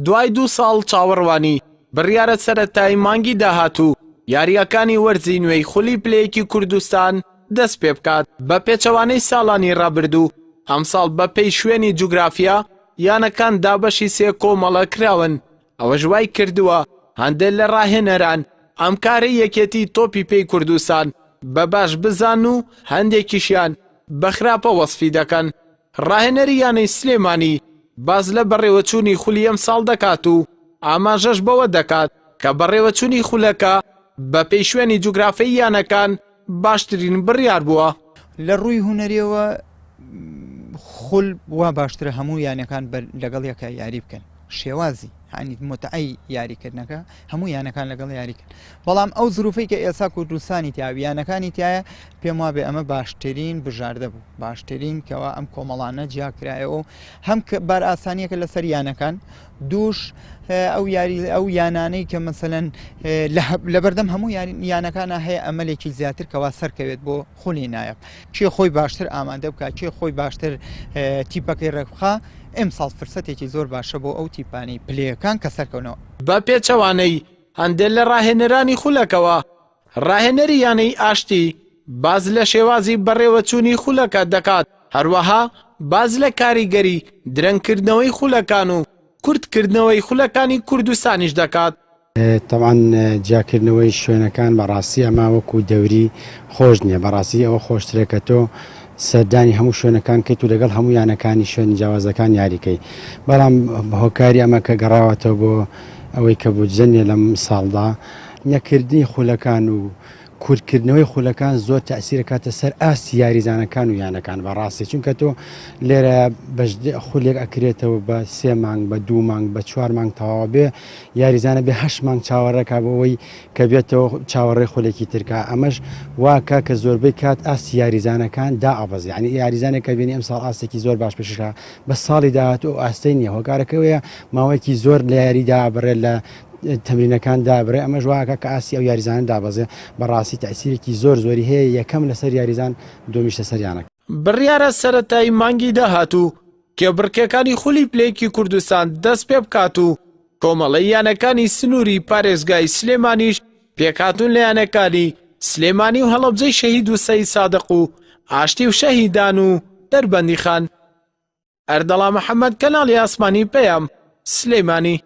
دوای 2 ساڵ چاوەڕوانی بڕیارە سەرەتایی مانگی داهاتوو یاریەکانی وەرزی نوێی خولی پلەیەکی کوردستان دەست پێ بکات بە پێچەوانەی ساڵانی ڕابردوو. ئەمساڵ بە پێی شوێنی جوگرافیا یانەکان دابەشی 3 کۆمەڵە کراون. ئەوە ژوای کردووە هەندێک لە ڕاهێنەران ئەم کارە یەکێتی تۆپی پێی کوردستان بە باش بزان و هەندێکیشیان بە خراپە وەسفی دەکەن. ڕاهێنەری یانەی سلێمانی باز لە بەڕێوەچوونی خولی ئەم ساڵ دەکات و ئاماژەش بەوە دەکات کە بەڕێوەچوونی خولەکە بە پێی شوێنی جوگرافیای یانەکان باشترین بڕیار بووە. لە ڕووی هونەریەوە خول وا باشترە هەموو یانەکان لەگەڵ یەکە یاری بکەن، شێوازی هەنی متعی یاریکردنەکە هەموو یانەکان لەگەڵ یاریکرد. بەڵام ئەو زروفەی کە ئێستا کوردستانی تیا یانەکانی تایە پێم وابێ ئەمە باشترین بژاردە بوو، باشترین کەەوە ئەم کۆمەڵانە جیاکرایەوە هەم بار ئاسانیەکە لەسەر یانەکان دووش ئەو یانانەی کە مەسەلەن لەبەردەم هەموو یانەکانە هەیە ئەمەلێکی زیاتر کەوا سەرکەوێت بۆ خولی نایب چی خۆی باشتر ئامادە بکات چی خۆی باشتر تیپەکەی ڕێکخا. ئەمساڵ فرسەتێکی زۆر باشە بۆ ئەو تیپانی پلەیەکان کە سەرکەونەوە. بە پێچەوانەی هەندێک لە ڕاهێنەرانی خولەکەوە ڕاهێنەری یانەی ئاشتی باز لە شێوازی بەڕێوەچوونی خولەکە دەکات، هەروەها باز لە کاریگەری درەنگکردنەوەی خولەکان و کورتکردنەوەی خولەکانی کوردستانیش دەکات. تەوان جیاکردنەوەی شوێنەکان بەڕاستی ئەما وەکو دەوری خۆش نییە، بەڕاستی ئەوە خۆشترێکە تۆ سەردانی هەموو شوێنەکان کەیت و لەگەڵ هەموو یانەکانی شوێنی جیاوازەکان یاریکەی. بەڵام هۆکاری ئەمە کە گەڕاوەتەوە بۆ ئەوەی کە بوو جەنێ لەم ساڵدا نەکردنی خولەکان و کورتکردنەوەی خولەکان زۆر تەسیرە کاتە سەر ئاستی یاریزانەکان و یانەکان بەڕاستی، چونکە تۆ لێرە خولێک ئەکرێتەوە بە 3 مانگ بە 2 مانگ بە 4 مانگ تەواوە بێ یاریزانە بێ 8 مانگ چاوەڕێکا بەوەی کە بێتەوە چاوەڕێی خولێکی ترکا. ئەمەش واکە کە زۆربەی کات ئاستی یاریزانەکان دائەبەز، یعنی یاریزانێک کە بینی ئەمساڵ ئاستێکی زۆر باش پێشکا بە ساڵی داهاتوو ئاستەی نییە، هۆکارەکەوەیە ماوەیەکی زۆر لە یاریدا بڕێت لە تەمرینەکان دابڕێ. ئەمەش واکە کە ئاسی ئەو یاریزان دابەزێ بەڕاستی تەسیرێکی زۆر زۆری هەیە یەکەم لەسەر یاریزان دۆمیشتە سەریانەکە. بڕیارە سەرەتایی مانگی داهاتوو کە بڕکەکانی خولی پلەیەکی کوردستان دەست پێ بکات و کۆمەڵی یانەکانی سنووری پارێزگای سلێمانیش پێکهاتوون لە یانەکانی سلێمانی و هەڵەبجەی شەهید و سەید سادق و ئاشتی و شەهیدان و دەربەندی خان. ئەردەڵا محەممەد کەناڵی ئاسمانی پێیام سلێمانی.